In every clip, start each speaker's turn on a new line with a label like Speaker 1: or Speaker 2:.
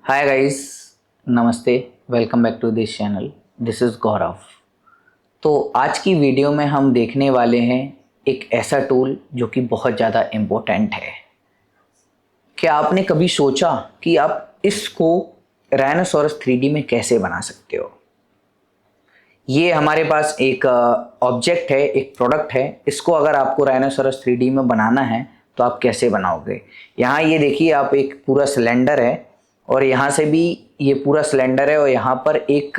Speaker 1: हाय guys, नमस्ते। Welcome back to this channel. This is Gaurav. तो आज की वीडियो में हम देखने वाले हैं एक ऐसा टूल जो कि बहुत ज़्यादा इम्पोर्टेंट है। क्या आपने कभी सोचा कि आप इसको राइनोसोरस 3D में कैसे बना सकते हो? ये हमारे पास एक ऑब्जेक्ट है, एक प्रोडक्ट है। इसको अगर आपको राइनोसोरस 3D में बनाना है तो आप कैसे बनाओगे? यहाँ ये देखिए, आप एक पूरा सिलेंडर है और यहाँ से भी ये पूरा सिलेंडर है और यहाँ पर एक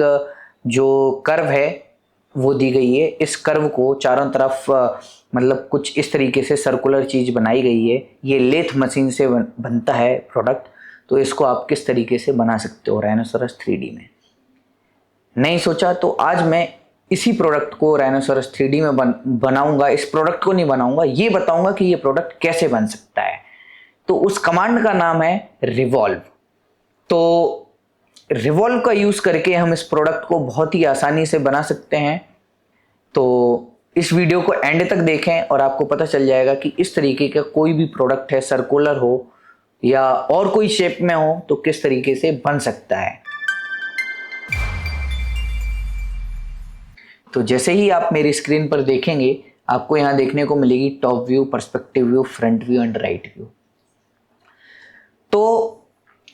Speaker 1: जो कर्व है वो दी गई है। इस कर्व को चारों तरफ मतलब कुछ इस तरीके से सर्कुलर चीज़ बनाई गई है। ये लेथ मशीन से बनता है प्रोडक्ट। तो इसको आप किस तरीके से बना सकते हो राइनोसोरस 3D में? नहीं सोचा तो आज मैं इसी प्रोडक्ट को राइनोसोरस 3D में बनाऊंगा। इस प्रोडक्ट को नहीं बनाऊंगा, ये बताऊंगा कि ये प्रोडक्ट कैसे बन सकता है। तो उस कमांड का नाम है रिवॉल्व। तो रिवॉल्व का यूज करके हम इस प्रोडक्ट को बहुत ही आसानी से बना सकते हैं। तो इस वीडियो को एंड तक देखें और आपको पता चल जाएगा कि इस तरीके का कोई भी प्रोडक्ट है, सर्कुलर हो या और कोई शेप में हो, तो किस तरीके से बन सकता है। तो जैसे ही आप मेरी स्क्रीन पर देखेंगे, आपको यहां देखने को मिलेगी top view, perspective view, front view and right view. तो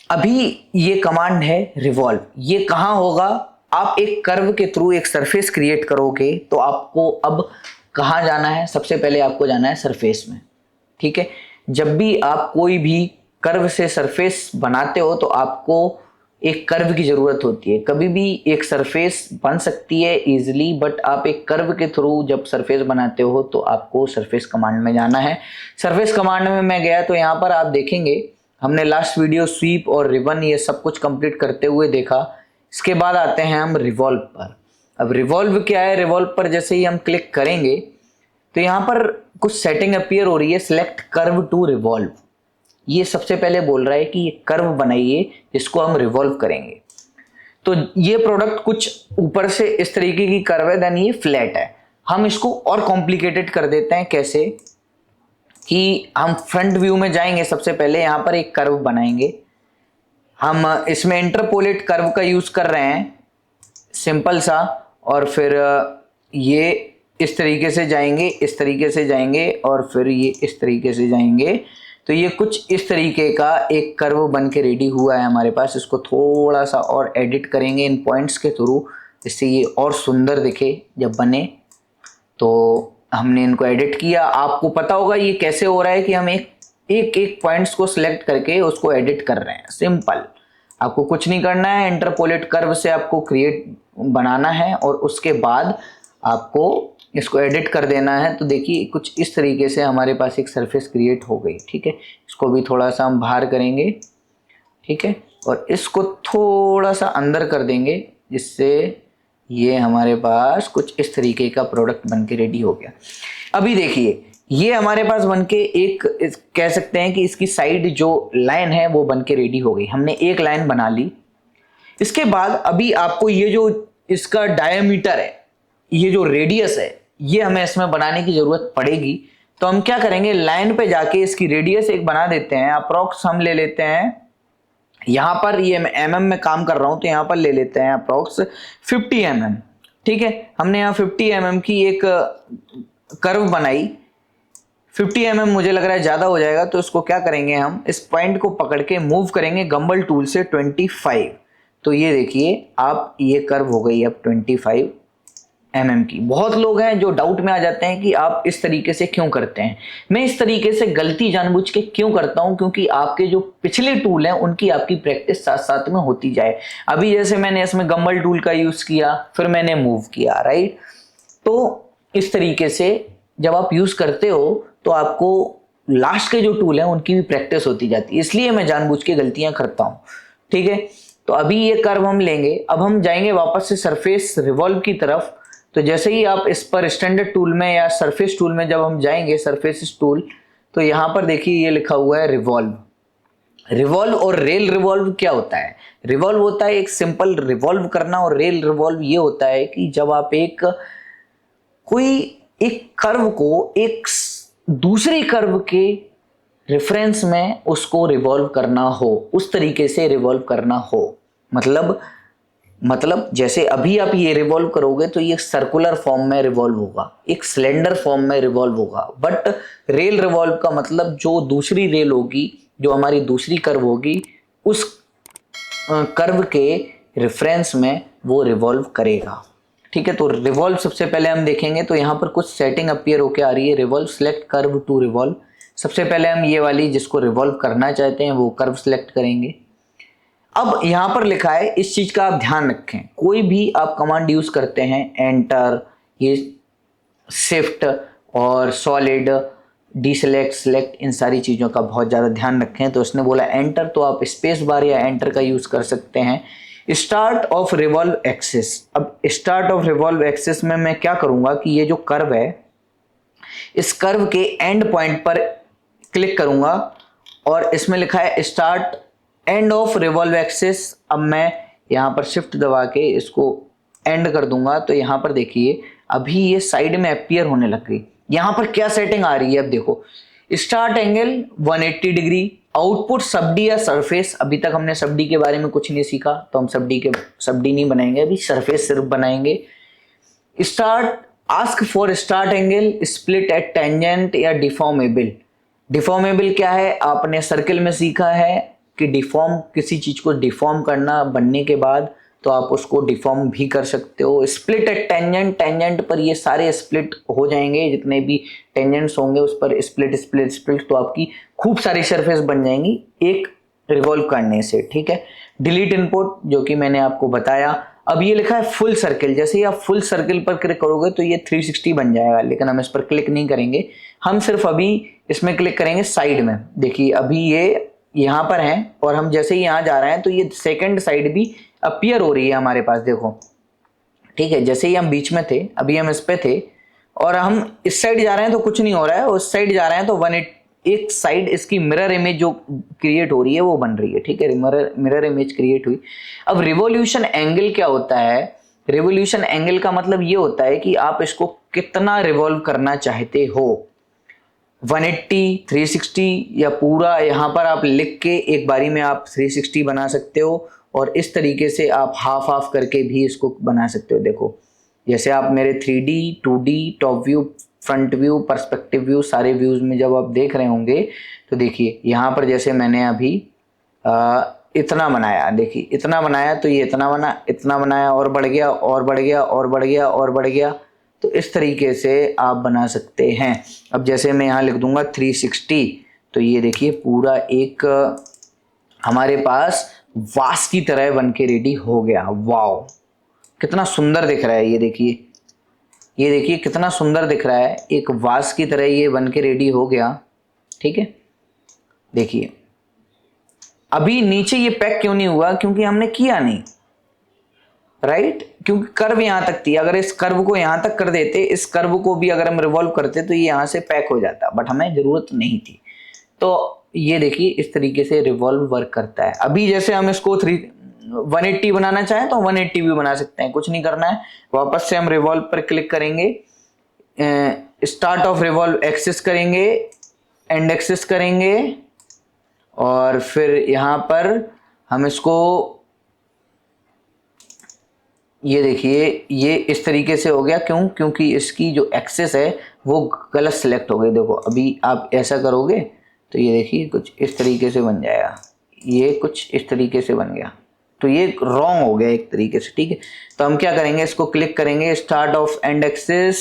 Speaker 1: अभी ये कमांड है रिवॉल्व। ये कहां होगा? आप एक कर्व के थ्रू एक सरफेस क्रिएट करोगे तो आपको अब कहां जाना है? सबसे पहले आपको जाना है सरफेस में। ठीक है, जब भी आप कोई भी कर्व से सरफेस बनाते हो तो आपको एक कर्व की जरूरत होती है। कभी भी एक सरफेस बन सकती है इजीली, बट आप एक कर्व के थ्रू जब सरफेस बनाते हो तो आपको सरफेस कमांड में जाना है। सरफेस कमांड में मैं गया तो यहाँ पर आप देखेंगे हमने लास्ट वीडियो स्वीप और रिबन ये सब कुछ कंप्लीट करते हुए देखा। इसके बाद आते हैं हम रिवॉल्व पर। अब रिवॉल्व क्या है? रिवॉल्व पर जैसे ही हम क्लिक करेंगे तो यहाँ पर कुछ सेटिंग अपीयर हो रही है, सिलेक्ट कर्व टू रिवॉल्व। ये सबसे पहले बोल रहा है कि ये कर्व बनाइए जिसको हम रिवॉल्व करेंगे। तो ये प्रोडक्ट कुछ ऊपर से इस तरीके की कर्व है, देन ये फ्लैट है। हम इसको और कॉम्प्लिकेटेड कर देते हैं। कैसे? कि हम फ्रंट व्यू में जाएंगे, सबसे पहले यहां पर एक कर्व बनाएंगे। हम इसमें इंटरपोलेट कर्व का यूज कर रहे हैं, सिंपल सा। और फिर ये इस तरीके से जाएंगे, इस तरीके से जाएंगे और फिर ये इस तरीके से जाएंगे। तो ये कुछ इस तरीके का एक कर्व बन के रेडी हुआ है हमारे पास। इसको थोड़ा सा और एडिट करेंगे इन पॉइंट्स के थ्रू, जिससे ये और सुंदर दिखे जब बने। तो हमने इनको एडिट किया। आपको पता होगा ये कैसे हो रहा है कि हम एक पॉइंट्स को सिलेक्ट करके उसको एडिट कर रहे हैं। सिंपल, आपको कुछ नहीं करना है। इंटरपोलेट कर्व से आपको क्रिएट बनाना है और उसके बाद आपको इसको एडिट कर देना है। तो देखिए कुछ इस तरीके से हमारे पास एक सरफेस क्रिएट हो गई। ठीक है, इसको भी थोड़ा सा हम बाहर करेंगे। ठीक है, और इसको थोड़ा सा अंदर कर देंगे, जिससे ये हमारे पास कुछ इस तरीके का प्रोडक्ट बनके रेडी हो गया। अभी देखिए ये हमारे पास बनके एक कह सकते हैं कि इसकी साइड जो लाइन है वो बनके रेडी हो गई। हमने एक लाइन बना ली। इसके बाद अभी आपको ये जो इसका डायमीटर है, ये जो रेडियस है, ये हमें इसमें बनाने की जरूरत पड़ेगी। तो हम क्या करेंगे, लाइन पे जाके इसकी रेडियस एक बना देते हैं। अप्रोक्स हम ले लेते हैं, यहां पर ये mm में काम कर रहा हूं तो यहां पर ले लेते हैं अप्रोक्स 50 mm। ठीक है, हमने यहाँ 50 mm की एक कर्व बनाई। 50 mm मुझे लग रहा है ज्यादा हो जाएगा, तो इसको क्या करेंगे, हम इस पॉइंट को पकड़ के मूव करेंगे गंबल टूल से 25। तो ये देखिए आप, ये कर्व हो गई अब 25 mm की। बहुत लोग हैं जो डाउट में आ जाते हैं कि आप इस तरीके से क्यों करते हैं। मैं इस तरीके से गलती जानबूझ के क्यों करता हूं? क्योंकि आपके जो पिछले टूल हैं उनकी आपकी प्रैक्टिस साथ साथ में होती जाए। अभी जैसे मैंने इसमें गंबल टूल का यूज किया, फिर मैंने मूव किया, राइट। तो इस तरीके से जब आप यूज करते हो तो आपको लास्ट के जो टूल हैं उनकी भी प्रैक्टिस होती जाती है। इसलिए मैं जानबूझ के गलतियां करता हूं। ठीक है, तो अभी ये कर्व हम लेंगे। अब हम जाएंगे वापस से सरफेस रिवॉल्व की तरफ। तो जैसे ही आप इस पर स्टैंडर्ड टूल में या सरफेस टूल में जब हम जाएंगे, सरफेस टूल, तो यहां पर देखिए ये लिखा हुआ है रिवॉल्व। रिवॉल्व और रेल रिवॉल्व क्या होता है? रिवॉल्व होता है एक सिंपल रिवॉल्व करना, और रेल रिवॉल्व ये होता है कि जब आप कोई एक कर्व को एक दूसरे कर्व के रेफरेंस में उसको रिवॉल्व करना हो, उस तरीके से रिवॉल्व करना हो। मतलब जैसे अभी आप ये रिवॉल्व करोगे तो ये सर्कुलर फॉर्म में रिवॉल्व होगा, एक सिलेंडर फॉर्म में रिवॉल्व होगा। बट रेल रिवॉल्व का मतलब जो दूसरी रेल होगी, जो हमारी दूसरी कर्व होगी, उस कर्व के रेफरेंस में वो रिवॉल्व करेगा। ठीक है, तो रिवॉल्व सबसे पहले हम देखेंगे। तो यहाँ पर कुछ सेटिंग अपीयर होके आ रही है, revolve select curve to revolve. सबसे पहले हम ये वाली जिसको रिवॉल्व करना चाहते हैं वो कर्व सेलेक्ट करेंगे। अब यहाँ पर लिखा है, इस चीज का आप ध्यान रखें, कोई भी आप कमांड यूज करते हैं, एंटर, ये शिफ्ट और सॉलिड, डीसेलेक्ट, सेलेक्ट, इन सारी चीजों का बहुत ज्यादा ध्यान रखें। तो इसने बोला एंटर, तो आप स्पेस बार या एंटर का यूज कर सकते हैं। Start of revolve axis. अब स्टार्ट ऑफ रिवॉल्व एक्सिस में मैं क्या करूंगा कि ये जो कर्व है, इस कर्व के एंड पॉइंट पर क्लिक करूंगा और इसमें लिखा है start end of revolve axis. अब मैं यहां पर शिफ्ट दबा के इसको एंड कर दूंगा। तो यहां पर देखिए अभी ये साइड में अपीयर होने लग गई। यहां पर क्या सेटिंग आ रही है, अब देखो, start angle 180 degree, output somebody या सरफेस। अभी तक हमने सबडी के बारे में कुछ नहीं सीखा, तो हम सबडी नहीं बनाएंगे, अभी सरफेस सिर्फ बनाएंगे। Start, ask for start angle, split at tangent या डिफॉर्मेबल। डिफॉर्मेबल क्या है, आपने सर्किल में सीखा है कि डिफॉर्म, किसी चीज को डिफॉर्म करना बनने के बाद तो आप उसको डिफॉर्म भी कर सकते हो। स्प्लिट एट टेंजेंट, टेंजेंट पर ये सारे स्प्लिट हो जाएंगे, जितने भी टेंजेंट्स होंगे उस पर स्प्लिट स्प्लिट स्प्लिट, तो आपकी खूब सारी सरफेस बन जाएंगी एक रिवॉल्व करने से। ठीक है, डिलीट इनपुट, जो कि मैंने आपको बताया। अब ये लिखा है फुल सर्किल, जैसे ही आप फुल सर्किल पर क्लिक करोगे तो ये 360 बन जाएगा, लेकिन हम इस पर क्लिक नहीं करेंगे, हम सिर्फ अभी इसमें क्लिक करेंगे साइड में। देखिए अभी ये यहाँ पर है और हम जैसे ही यहाँ जा रहे हैं तो ये सेकंड साइड भी अपीयर हो रही है हमारे पास, देखो। ठीक है, जैसे ही हम बीच में थे, अभी हम इस पे थे और हम इस साइड जा रहे हैं तो कुछ नहीं हो रहा है, उस साइड जा रहे हैं तो एक साइड इसकी मिरर इमेज जो क्रिएट हो रही है वो बन रही है। ठीक है, मिरर इमेज क्रिएट हुई। अब रिवॉल्यूशन एंगल क्या होता है, रिवॉल्यूशन एंगल का मतलब ये होता है कि आप इसको कितना रिवॉल्व करना चाहते हो, 180, 360 या पूरा। यहाँ पर आप लिख के एक बारी में आप 360 बना सकते हो और इस तरीके से आप हाफ हाफ करके भी इसको बना सकते हो। देखो जैसे आप मेरे 3D, 2D, top view, front view, perspective view, सारे व्यूज में जब आप देख रहे होंगे तो देखिए यहाँ पर जैसे मैंने अभी इतना बनाया, देखिए इतना बनाया तो ये इतना बना, इतना बनाया और बढ़ गया और बढ़ गया और बढ़ गया और बढ़ गया। तो इस तरीके से आप बना सकते हैं। अब जैसे मैं यहाँ लिख दूंगा 360, तो ये देखिए पूरा एक हमारे पास वास की तरह बन के रेडी हो गया। वाओ, कितना सुंदर दिख रहा है, ये देखिए कितना सुंदर दिख रहा है, एक वास की तरह ये बन के रेडी हो गया। ठीक है, देखिए अभी नीचे ये पैक क्यों नहीं हुआ, क्योंकि हमने किया नहीं, राइट, क्योंकि कर्व यहां तक थी। अगर इस कर्व को यहां तक कर देते, इस कर्व को भी अगर हम रिवॉल्व करते तो ये यहां से पैक हो जाता, बट हमें जरूरत नहीं थी। तो ये देखिए इस तरीके से रिवॉल्व वर्क करता है। अभी जैसे हम इसको 180 बनाना चाहें तो 180 भी बना सकते हैं, कुछ नहीं करना है। वापस से हम रिवॉल्व पर क्लिक करेंगे, स्टार्ट ऑफ रिवॉल्व एक्सिस करेंगे, एंड एक्सिस करेंगे और फिर यहां पर हम इसको, ये देखिए ये इस तरीके से हो गया। क्यों, क्योंकि इसकी जो एक्सिस है वो गलत सिलेक्ट हो गई। देखो अभी आप ऐसा करोगे तो ये देखिए कुछ इस तरीके से बन जाएगा, ये कुछ इस तरीके से बन गया, तो ये रॉन्ग हो गया एक तरीके से। ठीक है, तो हम क्या करेंगे, इसको क्लिक करेंगे, start of end axis,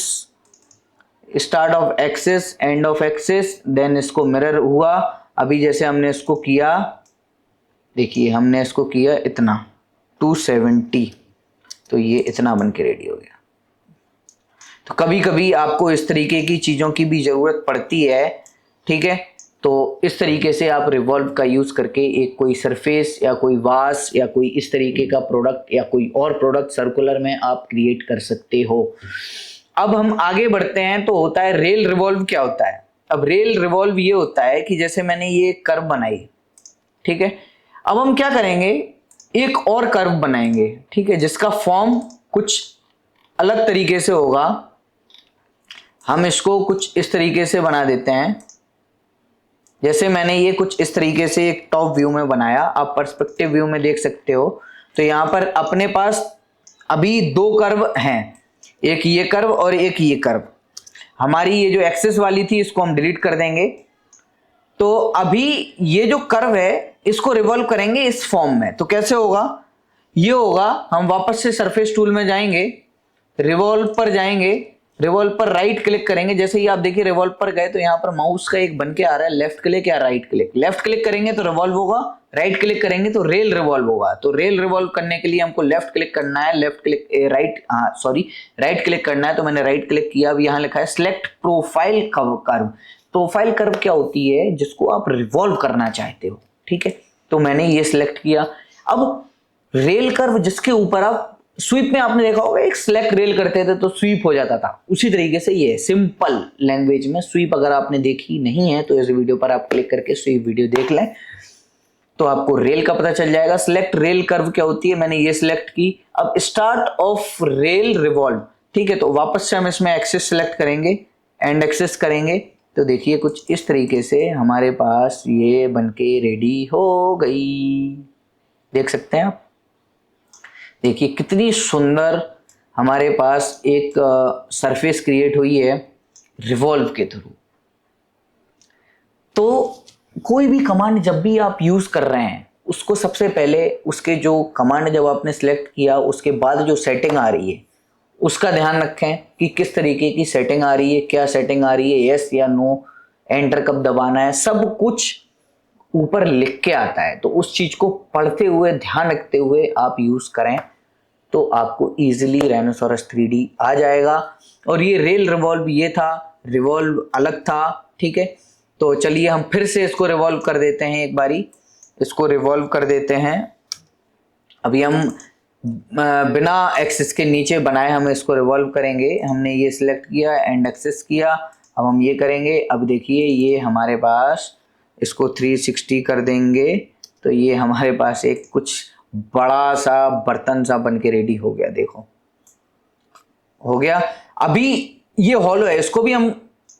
Speaker 1: start of axis, end of axis, then इसको मिरर हुआ। अभी जैसे हमने इसको किया, देखिए हमने इसको किया इतना 270, तो ये इतना बन के रेडी हो गया। तो कभी कभी आपको इस तरीके की चीजों की भी जरूरत पड़ती है। ठीक है, तो इस तरीके से आप रिवॉल्व का यूज करके एक कोई सरफेस या कोई वास या कोई इस तरीके का प्रोडक्ट या कोई और प्रोडक्ट सर्कुलर में आप क्रिएट कर सकते हो। अब हम आगे बढ़ते हैं, तो होता है रेल रिवॉल्व। क्या होता है, अब रेल रिवॉल्व ये होता है कि जैसे मैंने ये कर्व बनाई, ठीक है, अब हम क्या करेंगे, एक और कर्व बनाएंगे, ठीक है, जिसका फॉर्म कुछ अलग तरीके से होगा। हम इसको कुछ इस तरीके से बना देते हैं, जैसे मैंने ये कुछ इस तरीके से एक टॉप व्यू में बनाया, आप पर्सपेक्टिव व्यू में देख सकते हो। तो यहाँ पर अपने पास अभी दो कर्व हैं, एक ये कर्व और एक ये कर्व। हमारी ये जो एक्सेस वाली थी इसको हम डिलीट कर देंगे। तो अभी ये जो कर्व है इसको रिवॉल्व करेंगे इस फॉर्म में। तो कैसे होगा, ये होगा, हम वापस से सरफेस टूल में जाएंगे, रिवॉल्व पर जाएंगे, रिवॉल्व पर राइट क्लिक करेंगे। जैसे ही आप देखिए रिवॉल्व पर गए तो यहाँ पर माउस का एक बन के आ रहा है लेफ्ट क्लिक या राइट क्लिक। लेफ्ट क्लिक करेंगे तो रिवॉल्व होगा, राइट क्लिक करेंगे तो रेल रिवॉल्व होगा। तो रेल रिवॉल्व करने के लिए हमको लेफ्ट क्लिक करना है, लेफ्ट क्लिक राइट क्लिक करना है। तो मैंने राइट क्लिक किया। अब यहाँ लिखा है select profile curve. Profile curve क्या होती है, जिसको आप रिवॉल्व करना चाहते हो, ठीक है। तो मैंने ये सिलेक्ट किया। अब रेल कर्व जिसके ऊपर आप स्वीप में आपने देखा होगा, एक सिलेक्ट रेल करते थे तो स्वीप हो जाता था, उसी तरीके से ये सिंपल लैंग्वेज में स्वीप। अगर आपने देखी नहीं है तो इस वीडियो पर आप क्लिक करके स्वीप वीडियो देख लें तो आपको रेल का पता चल जाएगा। सिलेक्ट रेल कर्व क्या होती है, मैंने ये सिलेक्ट की। अब स्टार्ट ऑफ रेल रिवॉल्व, ठीक है। तो वापस से हम इसमें एक्सेस सिलेक्ट करेंगे, एंड एक्सेस करेंगे तो देखिए कुछ इस तरीके से हमारे पास ये बनके रेडी हो गई। देख सकते हैं आप, देखिए कितनी सुंदर हमारे पास एक सरफेस क्रिएट हुई है रिवॉल्व के थ्रू। तो कोई भी कमांड जब भी आप यूज कर रहे हैं उसको सबसे पहले उसके जो कमांड जब आपने सिलेक्ट किया उसके बाद जो सेटिंग आ रही है उसका ध्यान रखें कि किस तरीके की सेटिंग आ रही है, क्या सेटिंग आ रही है, यस या नो, एंटर कब दबाना है, सब कुछ ऊपर लिख के आता है। तो उस चीज को पढ़ते हुए ध्यान रखते हुए आप यूज करें तो आपको इजीली राइनोसोरस 3D आ जाएगा। और ये रेल रिवॉल्व ये था, रिवॉल्व अलग था, ठीक है। तो चलिए हम फिर से इसको रिवॉल्व कर देते हैं, एक बारी इसको रिवॉल्व कर देते हैं। अभी हम बिना एक्सेस के नीचे बनाए हम इसको रिवॉल्व करेंगे। हमने ये सिलेक्ट किया, एंड एक्सेस किया। अब हम ये करेंगे, अब देखिए ये हमारे पास इसको 360 कर देंगे तो ये हमारे पास एक कुछ बड़ा सा बर्तन सा बन के रेडी हो गया। देखो हो गया। अभी ये हॉलो है, इसको भी हम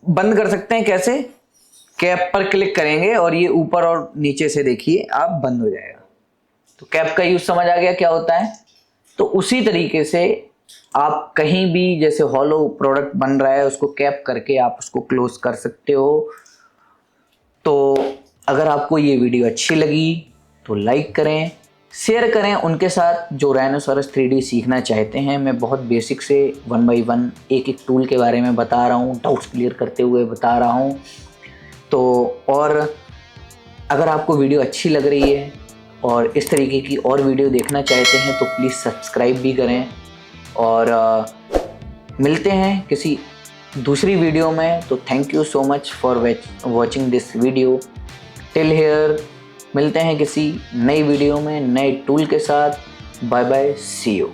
Speaker 1: बंद कर सकते हैं। कैसे, कैप पर क्लिक करेंगे और ये ऊपर और नीचे से देखिए आप बंद हो जाएगा। तो कैप का यूज समझ आ गया क्या होता है। तो उसी तरीके से आप कहीं भी जैसे हॉलो प्रोडक्ट बन रहा है उसको कैप करके आप उसको क्लोज कर सकते हो। तो अगर आपको ये वीडियो अच्छी लगी तो लाइक करें, शेयर करें उनके साथ जो राइनोसोरस 3D सीखना चाहते हैं। मैं बहुत बेसिक से 1 by 1 एक एक टूल के बारे में बता रहा हूँ, डाउट्स क्लियर करते हुए बता रहा हूँ। तो और अगर आपको वीडियो अच्छी लग रही है और इस तरीके की और वीडियो देखना चाहते हैं तो प्लीज़ सब्सक्राइब भी करें। और मिलते हैं किसी दूसरी वीडियो में। तो thank you so much for watching this video till here. मिलते हैं किसी नई वीडियो में नए टूल के साथ। Bye bye, see you.